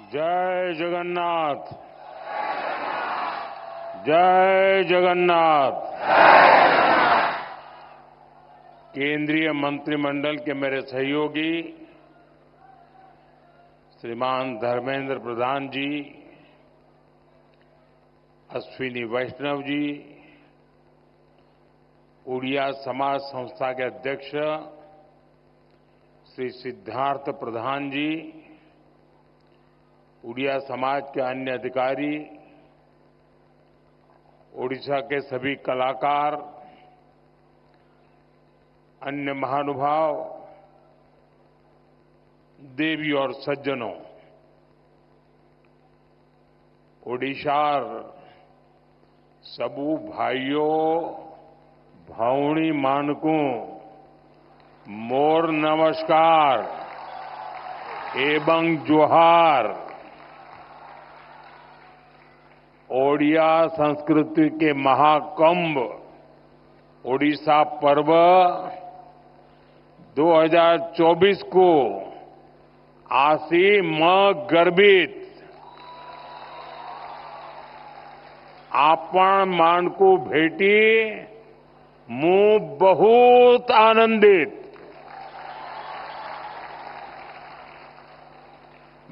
जय जगन्नाथ। जय जगन्नाथ। केंद्रीय मंत्रिमंडल के मेरे सहयोगी श्रीमान धर्मेंद्र प्रधान जी, अश्विनी वैष्णव जी, उड़िया समाज संस्था के अध्यक्ष श्री सिद्धार्थ प्रधान जी, उड़िया समाज के अन्य अधिकारी, ओडिशा के सभी कलाकार, अन्य महानुभाव, देवी और सज्जनों, ओडिशार सबू भाइयों भावनी मानकू मोर नमस्कार एवं जोहार। ओडिया संस्कृति के महाकुंभ ओडिशा पर्व 2024 को आसी म गर्भित आपण मानकू भेटी मु बहुत आनंदित।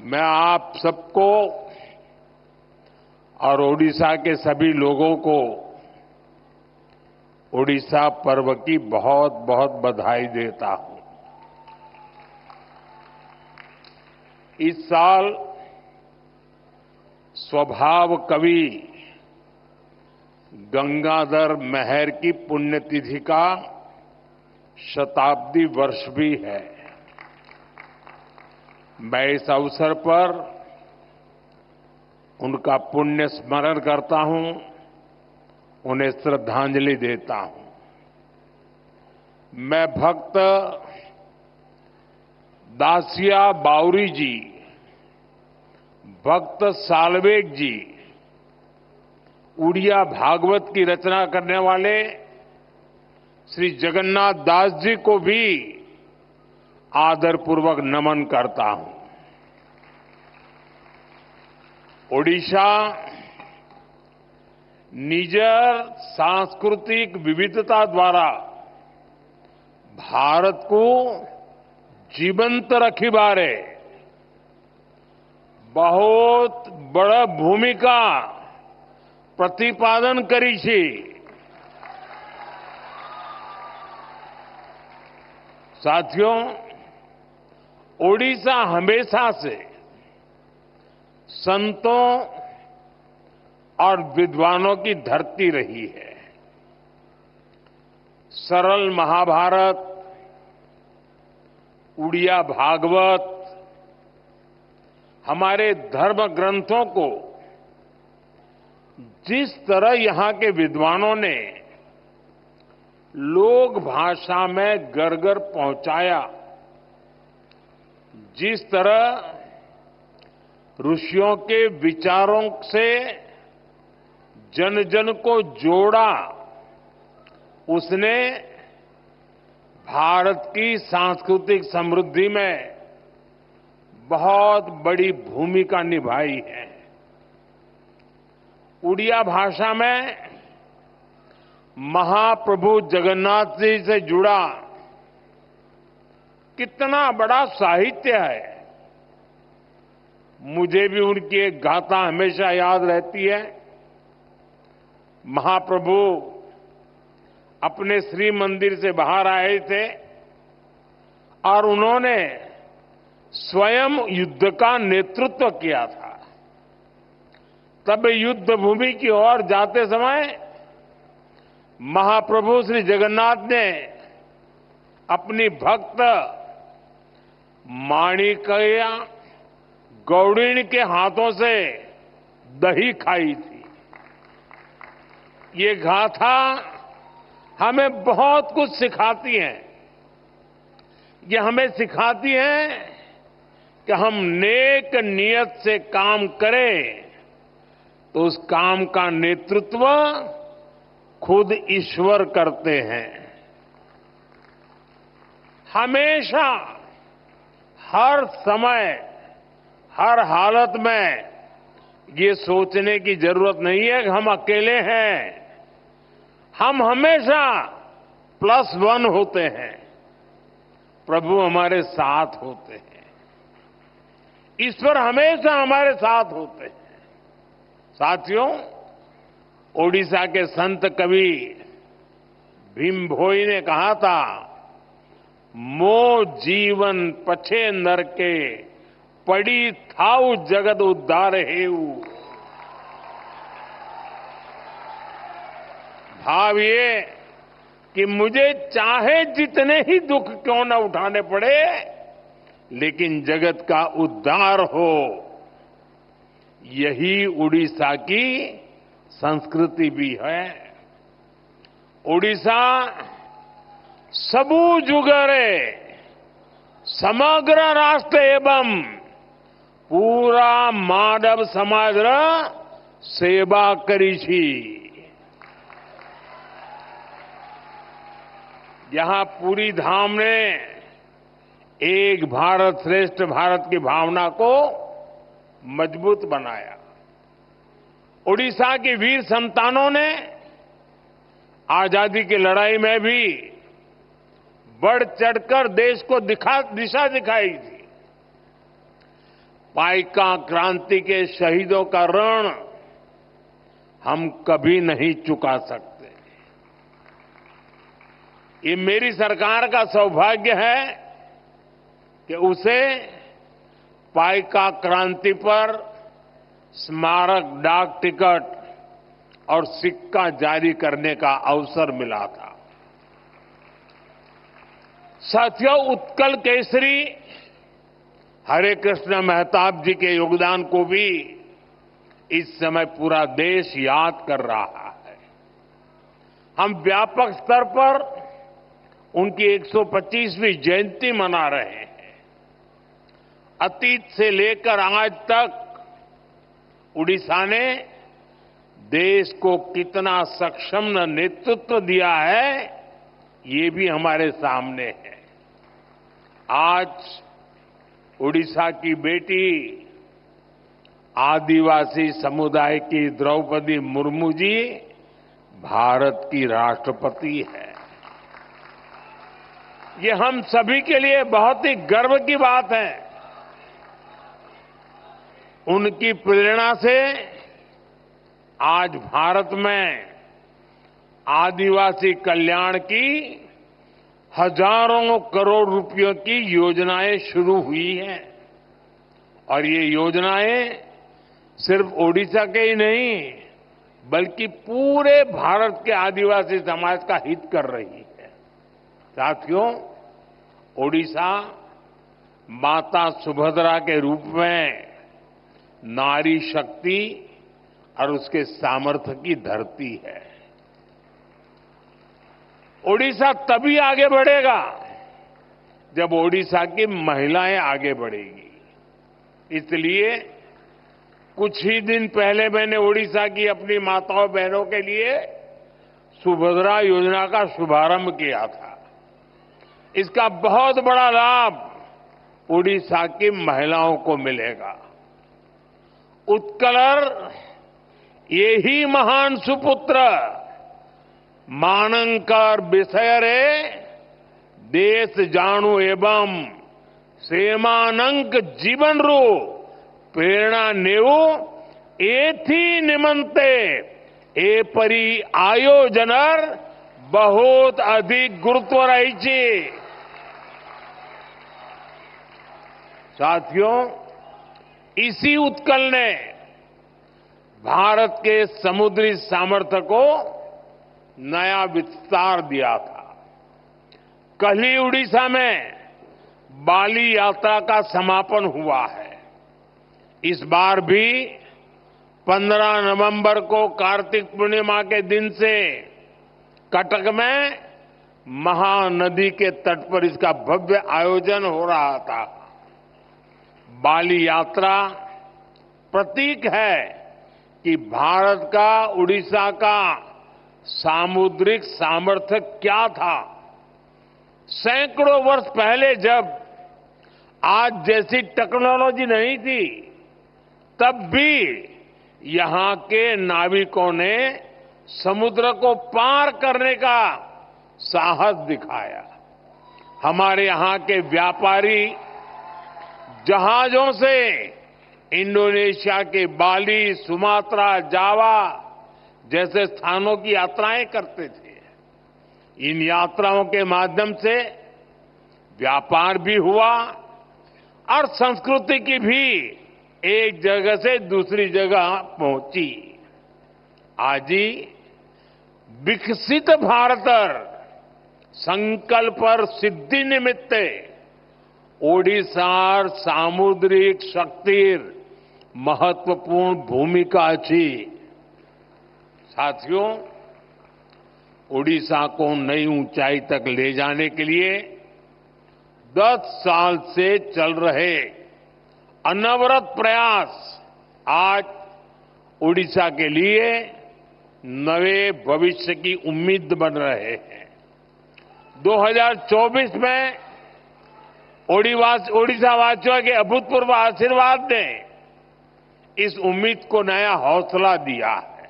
मैं आप सबको और ओडिशा के सभी लोगों को ओडिशा पर्व की बहुत बहुत बधाई देता हूं। इस साल स्वभाव कवि गंगाधर मेहर की पुण्यतिथि का शताब्दी वर्ष भी है। मैं इस अवसर पर उनका पुण्य स्मरण करता हूं, उन्हें श्रद्धांजलि देता हूं। मैं भक्त दासिया बावरी जी, भक्त सालवेग जी, उड़िया भागवत की रचना करने वाले श्री जगन्नाथ दास जी को भी आदरपूर्वक नमन करता हूं। ओडिशा निजर सांस्कृतिक विविधता द्वारा भारत को जीवंत रखी बारे बहुत बड़ा भूमिका प्रतिपादन करी छी। साथियों, ओडिशा हमेशा से संतों और विद्वानों की धरती रही है। सरल महाभारत, उड़िया भागवत हमारे धर्म ग्रंथों को जिस तरह यहां के विद्वानों ने लोक भाषा में घर-घर पहुंचाया, जिस तरह ऋषियों के विचारों से जन जन को जोड़ा, उसने भारत की सांस्कृतिक समृद्धि में बहुत बड़ी भूमिका निभाई है। उड़िया भाषा में महाप्रभु जगन्नाथ जी से जुड़ा कितना बड़ा साहित्य है। मुझे भी उनकी एक गाथा हमेशा याद रहती है। महाप्रभु अपने श्री मंदिर से बाहर आए थे और उन्होंने स्वयं युद्ध का नेतृत्व किया था। तब युद्ध भूमि की ओर जाते समय महाप्रभु श्री जगन्नाथ ने अपनी भक्त माणिक्या गौड़िणी के हाथों से दही खाई थी। ये गाथा हमें बहुत कुछ सिखाती है। ये हमें सिखाती है कि हम नेक नियत से काम करें तो उस काम का नेतृत्व खुद ईश्वर करते हैं। हमेशा हर समय हर हालत में ये सोचने की जरूरत नहीं है कि हम अकेले हैं। हम हमेशा +1 होते हैं। प्रभु हमारे साथ होते हैं। ईश्वर हमेशा हमारे साथ होते हैं। साथियों, ओडिशा के संत कवि भीम भोई ने कहा था, मो जीवन पछे नर के, पड़ी थाउ जगत उद्धार हेऊ। भाव ये कि मुझे चाहे जितने ही दुख क्यों न उठाने पड़े, लेकिन जगत का उद्धार हो, यही उड़ीसा की संस्कृति भी है। ओडिशा सबू जुगरे समग्र राष्ट्र एवं पूरा मानव समाज सेवा करी छी। यहां पूरी धाम ने एक भारत श्रेष्ठ भारत की भावना को मजबूत बनाया। ओडिशा के वीर संतानों ने आजादी की लड़ाई में भी बढ़ चढ़कर देश को दिशा दिखाई थी। पाइका क्रांति के शहीदों का ऋण हम कभी नहीं चुका सकते। ये मेरी सरकार का सौभाग्य है कि उसे पाइका क्रांति पर स्मारक डाक टिकट और सिक्का जारी करने का अवसर मिला था। साथियों, उत्कल केसरी हरे कृष्ण मेहताब जी के योगदान को भी इस समय पूरा देश याद कर रहा है। हम व्यापक स्तर पर उनकी 125वीं जयंती मना रहे हैं। अतीत से लेकर आज तक उड़ीसा ने देश को कितना सक्षम नेतृत्व दिया है, ये भी हमारे सामने है। आज उड़ीसा की बेटी आदिवासी समुदाय की द्रौपदी मुर्मू जी भारत की राष्ट्रपति है। ये हम सभी के लिए बहुत ही गर्व की बात है। उनकी प्रेरणा से आज भारत में आदिवासी कल्याण की हजारों करोड़ रुपयों की योजनाएं शुरू हुई हैं। और ये योजनाएं सिर्फ ओडिशा के ही नहीं, बल्कि पूरे भारत के आदिवासी समाज का हित कर रही है। साथियों, ओडिशा माता सुभद्रा के रूप में नारी शक्ति और उसके सामर्थ्य की धरती है। ओडिशा तभी आगे बढ़ेगा जब ओडिशा की महिलाएं आगे बढ़ेगी। इसलिए कुछ ही दिन पहले मैंने ओडिशा की अपनी माताओं बहनों के लिए सुभद्रा योजना का शुभारंभ किया था। इसका बहुत बड़ा लाभ ओडिशा की महिलाओं को मिलेगा। उत्कलर यही महान सुपुत्र मानंकर विषयरे देश जाणु एवं सेमानंक जीवन रू प्रेरणा नेऊ एथी निमंते ए परी आयोजनर बहुत अधिक गुरुत्व रही छी। साथियों, इसी उत्कल ने भारत के समुद्री सामर्थ्य को नया विस्तार दिया था। कल ही उड़ीसा में बाली यात्रा का समापन हुआ है। इस बार भी 15 नवंबर को कार्तिक पूर्णिमा के दिन से कटक में महानदी के तट पर इसका भव्य आयोजन हो रहा था। बाली यात्रा प्रतीक है कि भारत का उड़ीसा का सामुद्रिक सामर्थ्य क्या था। सैकड़ों वर्ष पहले जब आज जैसी टेक्नोलॉजी नहीं थी, तब भी यहां के नाविकों ने समुद्र को पार करने का साहस दिखाया। हमारे यहां के व्यापारी जहाजों से इंडोनेशिया के बाली, सुमात्रा, जावा जैसे स्थानों की यात्राएं करते थे। इन यात्राओं के माध्यम से व्यापार भी हुआ और संस्कृति की भी एक जगह से दूसरी जगह पहुंची। आज ही विकसित भारतर संकल्पर सिद्धि निमित्ते ओडिशार सामुद्रिक शक्तिर महत्वपूर्ण भूमिका अच्छी। साथियों, ओडिशा को नई ऊंचाई तक ले जाने के लिए 10 साल से चल रहे अनवरत प्रयास आज ओडिशा के लिए नए भविष्य की उम्मीद बन रहे हैं। 2024 में ओडिशा वासियों के अभूतपूर्व आशीर्वाद ने इस उम्मीद को नया हौसला दिया है।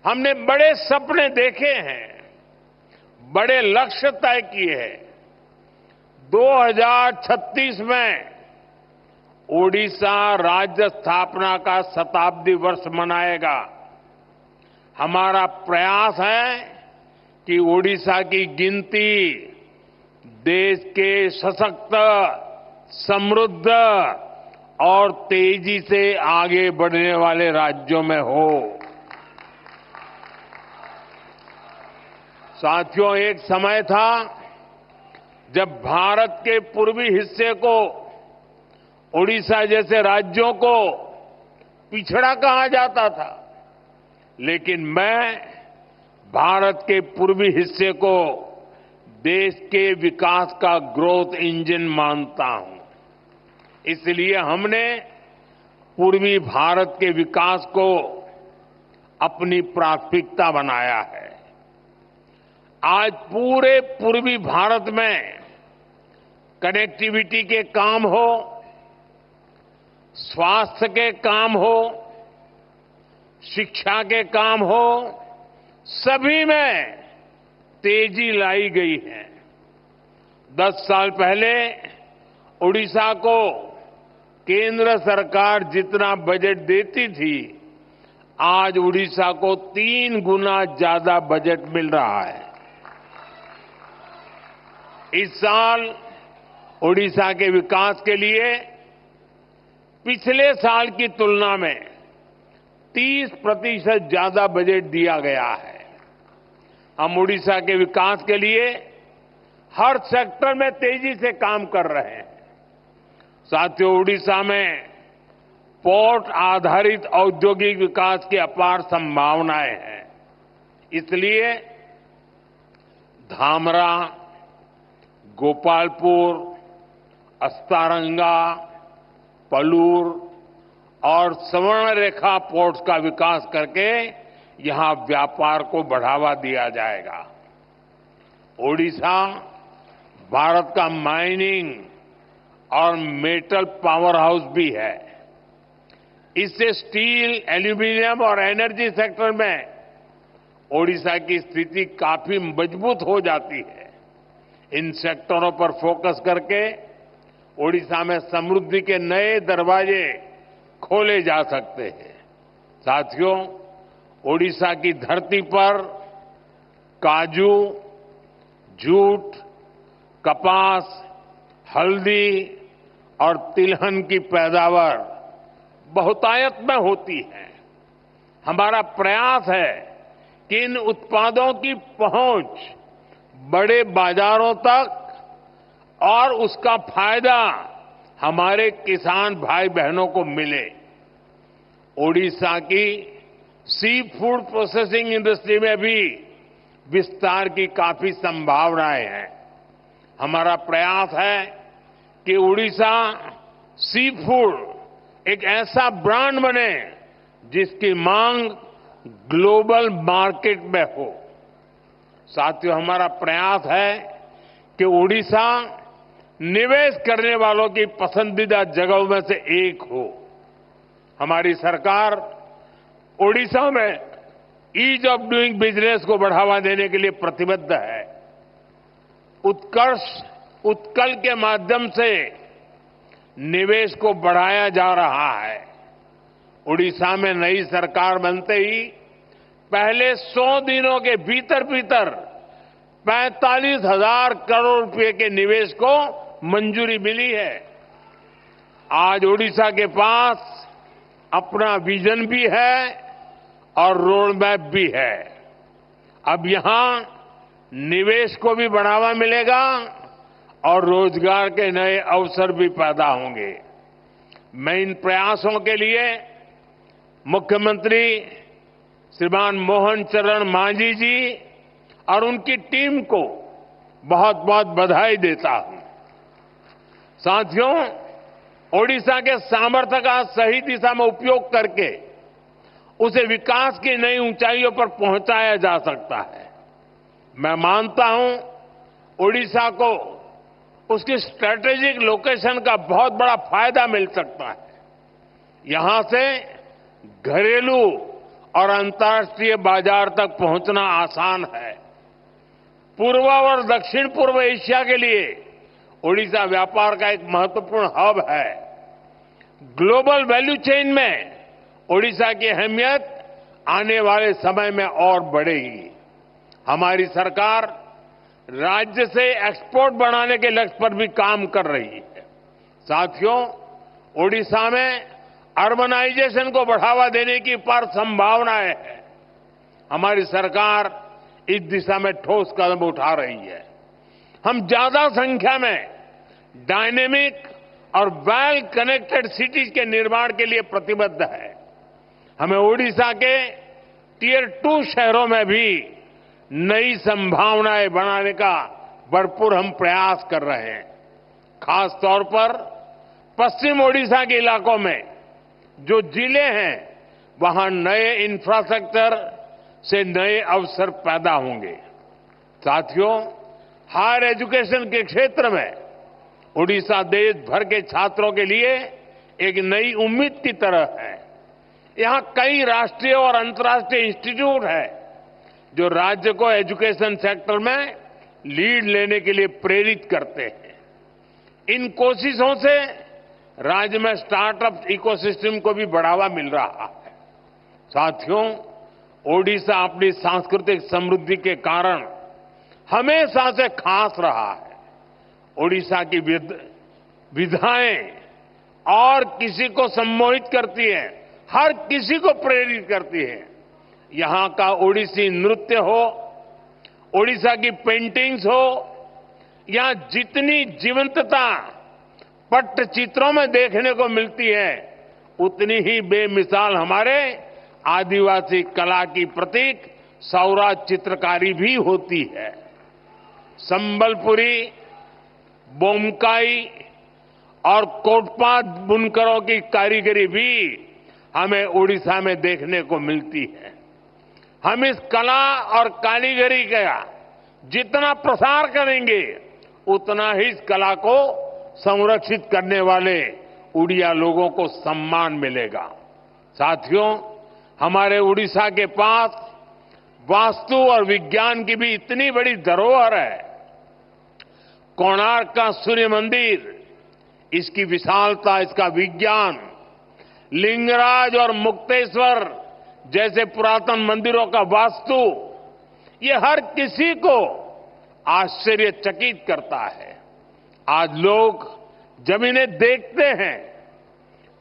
हमने बड़े सपने देखे हैं, बड़े लक्ष्य तय किए हैं। 2036 में ओडिशा राज्य स्थापना का शताब्दी वर्ष मनाएगा। हमारा प्रयास है कि ओडिशा की गिनती देश के सशक्त, समृद्ध और तेजी से आगे बढ़ने वाले राज्यों में हो। साथियों, एक समय था जब भारत के पूर्वी हिस्से को, ओडिशा जैसे राज्यों को पिछड़ा कहा जाता था, लेकिन मैं भारत के पूर्वी हिस्से को देश के विकास का ग्रोथ इंजन मानता हूं। इसलिए हमने पूर्वी भारत के विकास को अपनी प्राथमिकता बनाया है। आज पूरे पूर्वी भारत में कनेक्टिविटी के काम हो, स्वास्थ्य के काम हो, शिक्षा के काम हो, सभी में तेजी लाई गई है। 10 साल पहले ओडिशा को केंद्र सरकार जितना बजट देती थी, आज ओडिशा को 3 गुना ज्यादा बजट मिल रहा है। इस साल ओडिशा के विकास के लिए पिछले साल की तुलना में 30% ज्यादा बजट दिया गया है। हम ओडिशा के विकास के लिए हर सेक्टर में तेजी से काम कर रहे हैं। साथियों, ओडिशा में पोर्ट आधारित औद्योगिक विकास की अपार संभावनाएं हैं। इसलिए धामरा, गोपालपुर, अस्तारंगा, पलूर और स्वर्णरेखा पोर्ट्स का विकास करके यहां व्यापार को बढ़ावा दिया जाएगा। ओडिशा भारत का माइनिंग और मेटल पावर हाउस भी है। इससे स्टील, एल्यूमीनियम और एनर्जी सेक्टर में ओडिशा की स्थिति काफी मजबूत हो जाती है। इन सेक्टरों पर फोकस करके ओडिशा में समृद्धि के नए दरवाजे खोले जा सकते हैं। साथियों, ओडिशा की धरती पर काजू, जूट, कपास, हल्दी और तिलहन की पैदावार बहुतायत में होती है। हमारा प्रयास है कि इन उत्पादों की पहुंच बड़े बाजारों तक और उसका फायदा हमारे किसान भाई बहनों को मिले। ओडिशा की सी फूड प्रोसेसिंग इंडस्ट्री में भी विस्तार की काफी संभावनाएं हैं। हमारा प्रयास है कि ओडिशा सी फूड एक ऐसा ब्रांड बने जिसकी मांग ग्लोबल मार्केट में हो। साथियों, हमारा प्रयास है कि ओडिशा निवेश करने वालों की पसंदीदा जगहों में से एक हो। हमारी सरकार ओडिशा में ईज ऑफ डूइंग बिजनेस को बढ़ावा देने के लिए प्रतिबद्ध है। उत्कल के माध्यम से निवेश को बढ़ाया जा रहा है। ओडिशा में नई सरकार बनते ही पहले 100 दिनों के भीतर भीतर 45,000 करोड़ रुपए के निवेश को मंजूरी मिली है। आज ओडिशा के पास अपना विजन भी है और रोड मैप भी है। अब यहां निवेश को भी बढ़ावा मिलेगा और रोजगार के नए अवसर भी पैदा होंगे। मैं इन प्रयासों के लिए मुख्यमंत्री श्रीमान मोहन चरण मांझी जी और उनकी टीम को बहुत बहुत बधाई देता हूं। साथियों, ओडिशा के सामर्थ्य का सही दिशा में उपयोग करके उसे विकास की नई ऊंचाइयों पर पहुंचाया जा सकता है। मैं मानता हूं ओडिशा को उसकी स्ट्रैटेजिक लोकेशन का बहुत बड़ा फायदा मिल सकता है। यहां से घरेलू और अंतर्राष्ट्रीय बाजार तक पहुंचना आसान है। पूर्व और दक्षिण पूर्व एशिया के लिए ओडिशा व्यापार का एक महत्वपूर्ण हब है। ग्लोबल वैल्यू चेन में ओडिशा की अहमियत आने वाले समय में और बढ़ेगी। हमारी सरकार राज्य से एक्सपोर्ट बढ़ाने के लक्ष्य पर भी काम कर रही है। साथियों, ओडिशा में अर्बनाइजेशन को बढ़ावा देने की अपार संभावनाएं हैं। हमारी सरकार इस दिशा में ठोस कदम उठा रही है। हम ज्यादा संख्या में डायनेमिक और वेल कनेक्टेड सिटीज के निर्माण के लिए प्रतिबद्ध है। हमें ओडिशा के टियर 2 शहरों में भी नई संभावनाएं बनाने का भरपूर हम प्रयास कर रहे हैं। खास तौर पर पश्चिम ओडिशा के इलाकों में जो जिले हैं, वहां नए इंफ्रास्ट्रक्चर से नए अवसर पैदा होंगे। साथियों, हायर एजुकेशन के क्षेत्र में ओडिशा देश भर के छात्रों के लिए एक नई उम्मीद की तरह है। यहां कई राष्ट्रीय और अंतर्राष्ट्रीय इंस्टीट्यूट हैं जो राज्य को एजुकेशन सेक्टर में लीड लेने के लिए प्रेरित करते हैं। इन कोशिशों से राज्य में स्टार्टअप इकोसिस्टम को भी बढ़ावा मिल रहा है। साथियों, ओडिशा अपनी सांस्कृतिक समृद्धि के कारण हमेशा से खास रहा है। ओडिशा की विधाएं और किसी को सम्मोहित करती है, हर किसी को प्रेरित करती है। यहां का ओडिसी नृत्य हो, ओडिशा की पेंटिंग्स हो, यहां जितनी जीवंतता पट्टचित्रों में देखने को मिलती है, उतनी ही बेमिसाल हमारे आदिवासी कला की प्रतीक सौराज चित्रकारी भी होती है। संबलपुरी, बोमकाई और कोटपात बुनकरों की कारीगरी भी हमें ओडिशा में देखने को मिलती है। हम इस कला और कारीगरी का जितना प्रसार करेंगे, उतना ही इस कला को संरक्षित करने वाले उड़िया लोगों को सम्मान मिलेगा। साथियों, हमारे उड़ीसा के पास वास्तु और विज्ञान की भी इतनी बड़ी धरोहर है। कोणार्क का सूर्य मंदिर, इसकी विशालता, इसका विज्ञान, लिंगराज और मुक्तेश्वर जैसे पुरातन मंदिरों का वास्तु, ये हर किसी को आश्चर्यचकित करता है। आज लोग जब इन्हें देखते हैं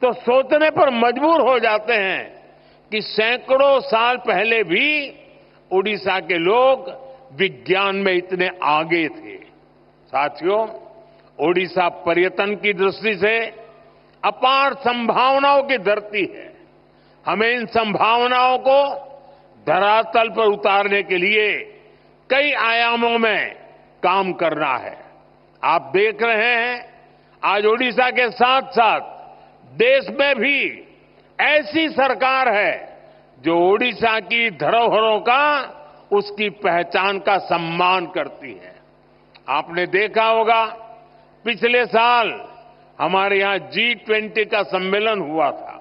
तो सोचने पर मजबूर हो जाते हैं कि सैकड़ों साल पहले भी ओडिशा के लोग विज्ञान में इतने आगे थे। साथियों, ओडिशा पर्यटन की दृष्टि से अपार संभावनाओं की धरती है। हमें इन संभावनाओं को धरातल पर उतारने के लिए कई आयामों में काम करना है। आप देख रहे हैं, आज ओडिशा के साथ साथ देश में भी ऐसी सरकार है जो ओडिशा की धरोहरों का, उसकी पहचान का सम्मान करती है। आपने देखा होगा, पिछले साल हमारे यहां G20 का सम्मेलन हुआ था।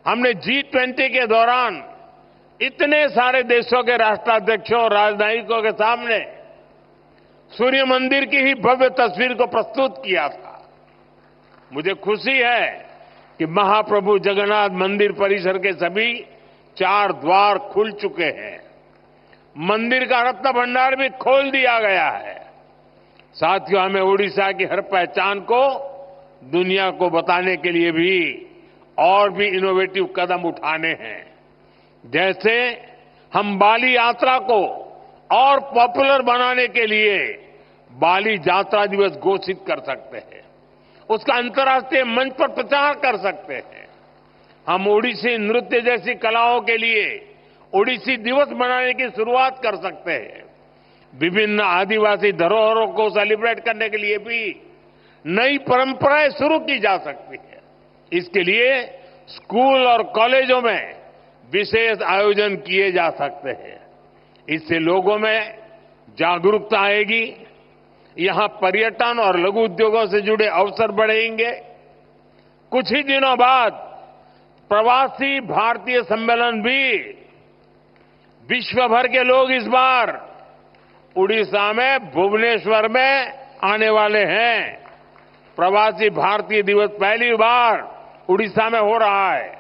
हमने G20 के दौरान इतने सारे देशों के राष्ट्राध्यक्षों और राजनयिकों के सामने सूर्य मंदिर की ही भव्य तस्वीर को प्रस्तुत किया था। मुझे खुशी है कि महाप्रभु जगन्नाथ मंदिर परिसर के सभी 4 द्वार खुल चुके हैं। मंदिर का रत्न भंडार भी खोल दिया गया है। साथियों, हमें ओडिशा की हर पहचान को दुनिया को बताने के लिए भी और भी इनोवेटिव कदम उठाने हैं। जैसे हम बाली यात्रा को और पॉपुलर बनाने के लिए बाली यात्रा दिवस घोषित कर सकते हैं, उसका अंतर्राष्ट्रीय मंच पर प्रचार कर सकते हैं। हम ओडिसी नृत्य जैसी कलाओं के लिए ओडिसी दिवस मनाने की शुरुआत कर सकते हैं। विभिन्न आदिवासी धरोहरों को सेलिब्रेट करने के लिए भी नई परंपराएं शुरू की जा सकती है। इसके लिए स्कूल और कॉलेजों में विशेष आयोजन किए जा सकते हैं। इससे लोगों में जागरूकता आएगी, यहां पर्यटन और लघु उद्योगों से जुड़े अवसर बढ़ेंगे। कुछ ही दिनों बाद प्रवासी भारतीय सम्मेलन भी विश्व भर के लोग इस बार उड़ीसा में भुवनेश्वर में आने वाले हैं। प्रवासी भारतीय दिवस पहली बार उड़ीसा में हो रहा है।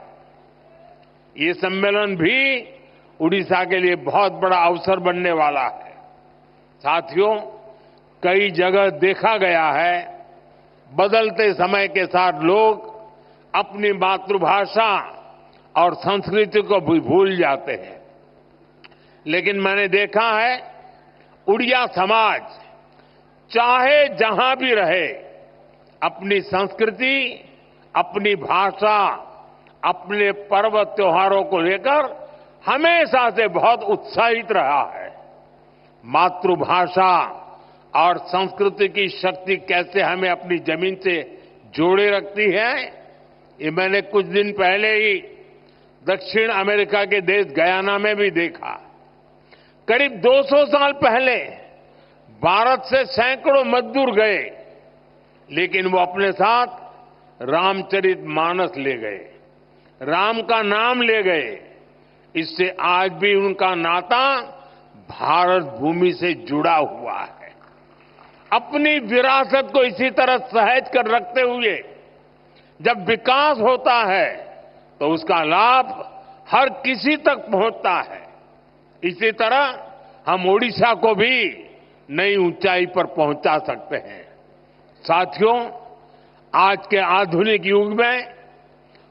ये सम्मेलन भी उड़ीसा के लिए बहुत बड़ा अवसर बनने वाला है। साथियों, कई जगह देखा गया है बदलते समय के साथ लोग अपनी मातृभाषा और संस्कृति को भी भूल जाते हैं, लेकिन मैंने देखा है उड़िया समाज चाहे जहां भी रहे अपनी संस्कृति, अपनी भाषा, अपने पर्व त्योहारों को लेकर हमेशा से बहुत उत्साहित रहा है। मातृभाषा और संस्कृति की शक्ति कैसे हमें अपनी जमीन से जोड़े रखती है, ये मैंने कुछ दिन पहले ही दक्षिण अमेरिका के देश गयाना में भी देखा। करीब 200 साल पहले भारत से सैकड़ों मजदूर गए, लेकिन वो अपने साथ रामचरितमानस ले गए, राम का नाम ले गए। इससे आज भी उनका नाता भारत भूमि से जुड़ा हुआ है। अपनी विरासत को इसी तरह सहेज कर रखते हुए जब विकास होता है तो उसका लाभ हर किसी तक पहुंचता है। इसी तरह हम ओडिशा को भी नई ऊंचाई पर पहुंचा सकते हैं। साथियों, आज के आधुनिक युग में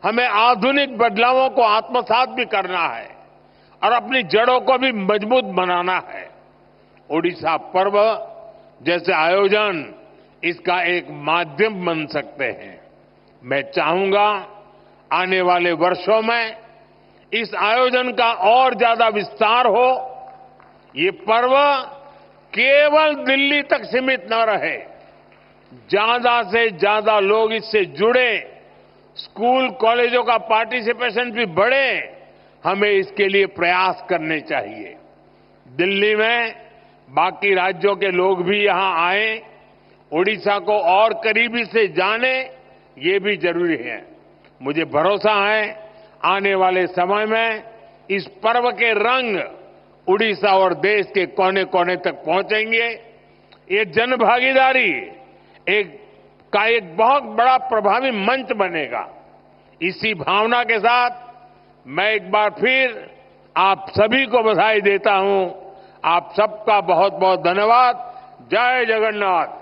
हमें आधुनिक बदलावों को आत्मसात भी करना है और अपनी जड़ों को भी मजबूत बनाना है। ओडिशा पर्व जैसे आयोजन इसका एक माध्यम बन सकते हैं। मैं चाहूंगा आने वाले वर्षों में इस आयोजन का और ज्यादा विस्तार हो। ये पर्व केवल दिल्ली तक सीमित न रहे, ज्यादा से ज्यादा लोग इससे जुड़े, स्कूल कॉलेजों का पार्टिसिपेशन भी बढ़े। हमें इसके लिए प्रयास करने चाहिए। दिल्ली में बाकी राज्यों के लोग भी यहां आए, ओडिशा को और करीबी से जाने, ये भी जरूरी है। मुझे भरोसा है आने वाले समय में इस पर्व के रंग उड़ीसा और देश के कोने कोने तक पहुंचेंगे। ये जनभागीदारी एक बहुत बड़ा प्रभावी मंच बनेगा। इसी भावना के साथ मैं एक बार फिर आप सभी को बधाई देता हूं। आप सबका बहुत बहुत धन्यवाद। जय जगन्नाथ।